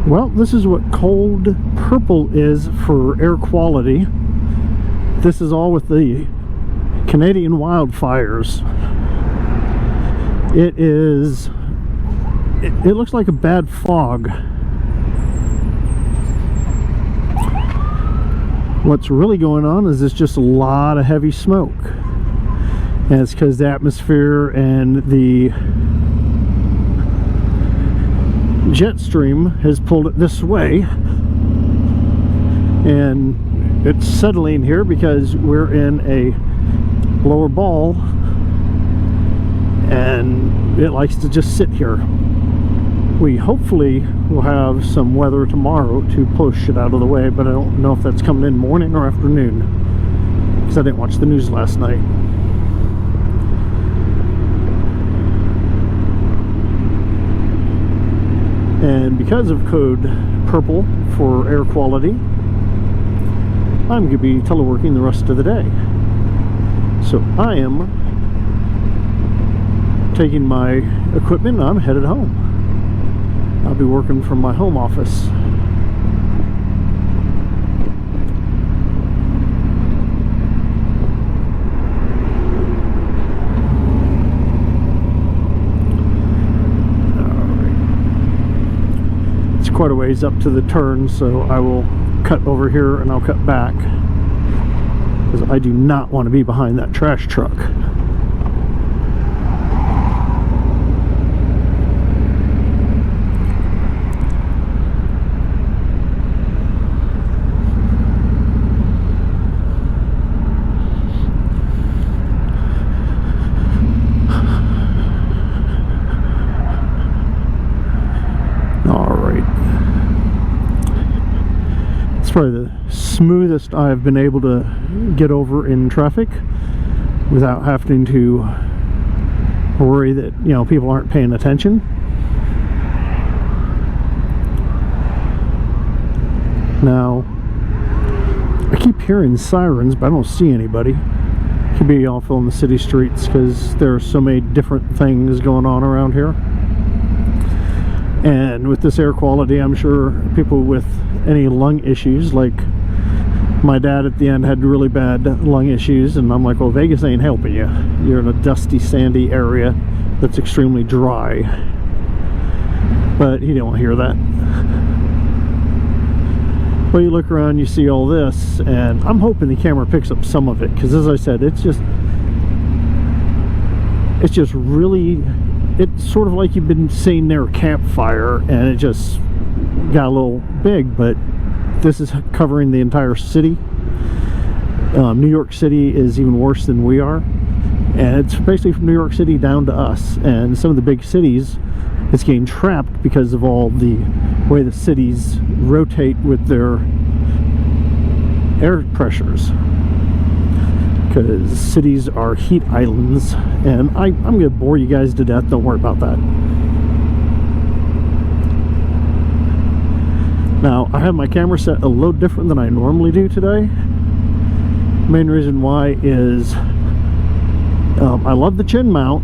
Well, this is what cold purple is for air quality. This is all with the Canadian wildfires. It looks like a bad fog. What's really going on is there's just a lot of heavy smoke. And it's because the atmosphere and the jet stream has pulled it this way. And it's settling here because we're in a lower ball. And it likes to just sit here. We hopefully will have some weather tomorrow to push it out of the way, but I don't know if that's coming in morning or afternoon because I didn't watch the news last night. And because of code purple for air quality, I'm going to be teleworking the rest of the day. So I am taking my equipment and I'm headed home. I'll be working from my home office. It's quite a ways up to the turn, so I will cut over here and I'll cut back because I do not want to be behind that trash truck. Probably the smoothest I've been able to get over in traffic without having to worry that, you know, people aren't paying attention. Now, I keep hearing sirens, but I don't see anybody. Could be awful in the city streets because there are so many different things going on around here. And with this air quality, I'm sure people with any lung issues, like my dad at the end had really bad lung issues, and I'm like, well, Vegas ain't helping you. You're in a dusty, sandy area that's extremely dry. But he don't hear that. Well, you look around, you see all this, and I'm hoping the camera picks up some of it, because as I said, it's just really, it's sort of like you've been sitting near a campfire and it just got a little big, but this is covering the entire city. New York City is even worse than we are, and it's basically from New York City down to us, and some of the big cities, it's getting trapped because of all the way the cities rotate with their air pressures. Because cities are heat islands, and I'm going to bore you guys to death. Don't worry about that. Now, I have my camera set a little different than I normally do today. Main reason why is I love the chin mount,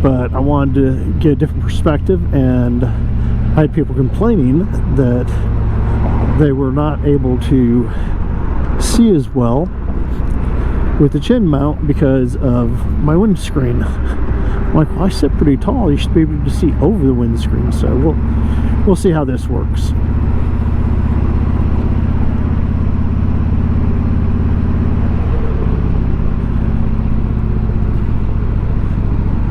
but I wanted to get a different perspective, and I had people complaining that they were not able to see as well with the chin mount because of my windscreen. I'm like, well, I sit pretty tall, you should be able to see over the windscreen, so we'll see how this works.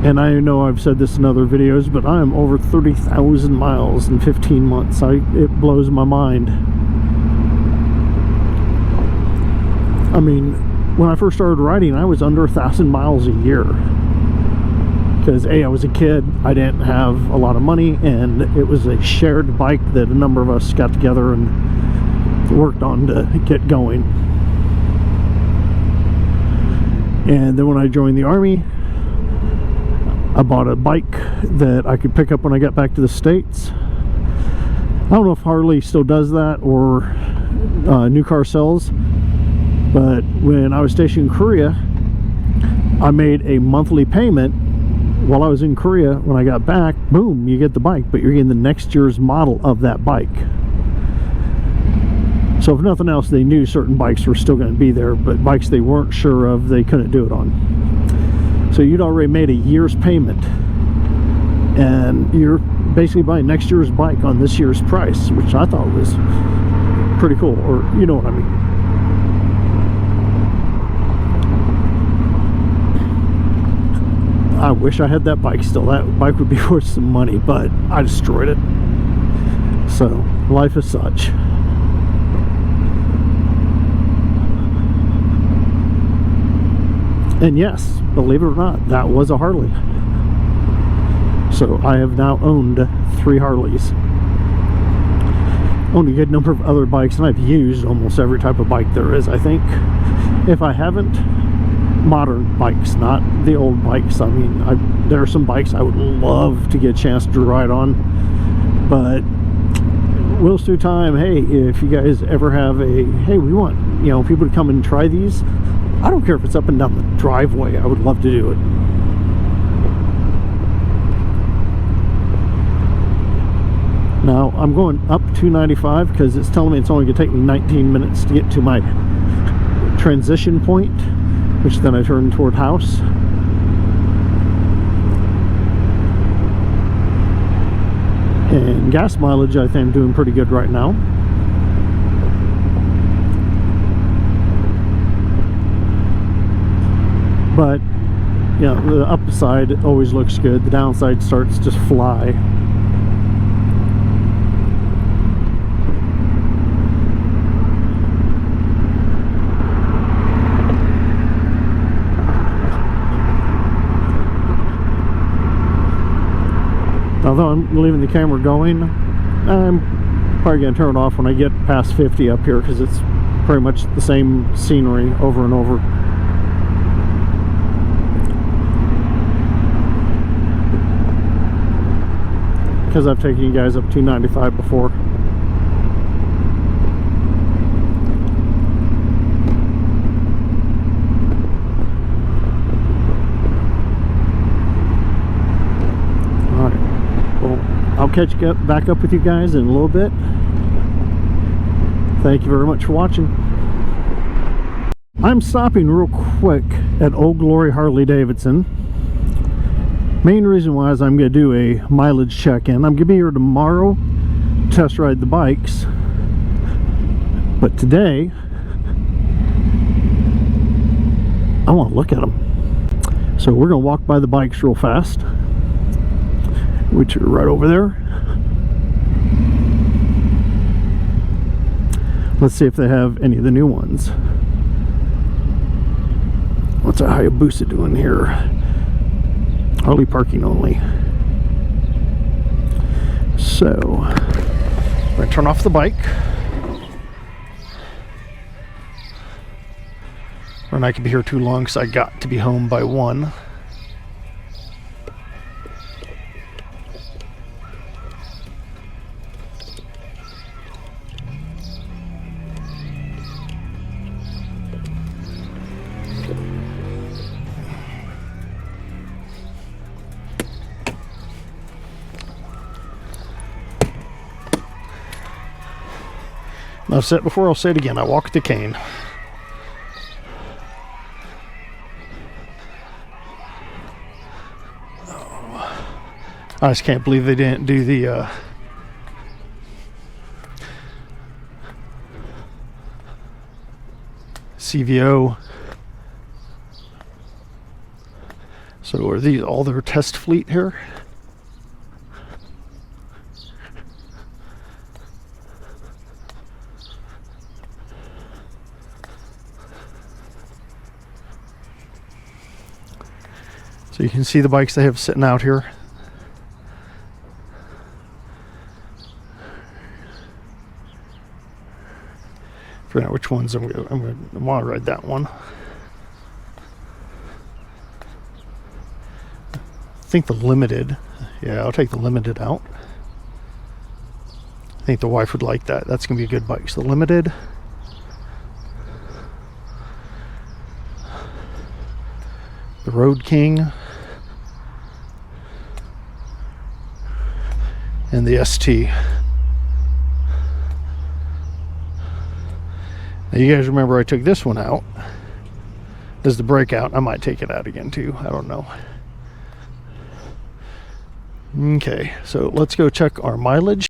And I know I've said this in other videos, but I am over 30,000 miles in 15 months. It blows my mind. I mean, when I first started riding, I was under 1,000 miles a year. Because A, I was a kid, I didn't have a lot of money, and it was a shared bike that a number of us got together and worked on to get going. And then when I joined the Army, I bought a bike that I could pick up when I got back to the States. I don't know if Harley still does that or New Car Sells, but when I was stationed in Korea, I made a monthly payment while I was in Korea, when I got back, boom, you get the bike, but you're getting the next year's model of that bike. So if nothing else, they knew certain bikes were still going to be there, but bikes they weren't sure of, they couldn't do it on. So you'd already made a year's payment, and you're basically buying next year's bike on this year's price, which I thought was pretty cool, or you know what I mean. I wish I had that bike still. That bike would be worth some money, but I destroyed it. So life is such. And yes, believe it or not, that was a Harley. So I have now owned 3 Harleys. Owned a good number of other bikes, and I've used almost every type of bike there is, I think. If I haven't, modern bikes, not the old bikes. I mean, there are some bikes I would love to get a chance to ride on, but wheels through time. Hey, if you guys ever have a, hey, we want, you know, people to come and try these, I don't care if it's up and down the driveway, I would love to do it. Now I'm going up 295 because it's telling me it's only going to take me 19 minutes to get to my transition point, which then I turn toward house. And gas mileage, I think I'm doing pretty good right now. But yeah, the upside always looks good. The downside starts to fly. Although I'm leaving the camera going, I'm probably going to turn it off when I get past 50 up here, because it's pretty much the same scenery over and over. Because I've taken you guys up 295 before. I'll catch back up with you guys in a little bit. Thank you very much for watching. I'm stopping real quick at Old Glory Harley Davidson. Main reason why is I'm going to do a mileage check-in. I'm going to be here tomorrow to test ride the bikes. But today, I want to look at them. So we're going to walk by the bikes real fast, which are right over there. Let's see if they have any of the new ones. What's a Hayabusa doing here? Harley parking only. So, I'm going to turn off the bike. And I could be here too long because I got to be home by 1. I've said it before, I'll say it again. I walk the cane. Oh, I just can't believe they didn't do the CVO. So are these all their test fleet here? So you can see the bikes they have sitting out here. I forget which ones I'm gonna want to ride that one. I think the Limited. Yeah, I'll take the Limited out. I think the wife would like that. That's gonna be a good bike. So the Limited. The Road King. and the ST. Now you guys remember I took this one out. This is the breakout. I might take it out again too. I don't know. Okay, so let's go check our mileage.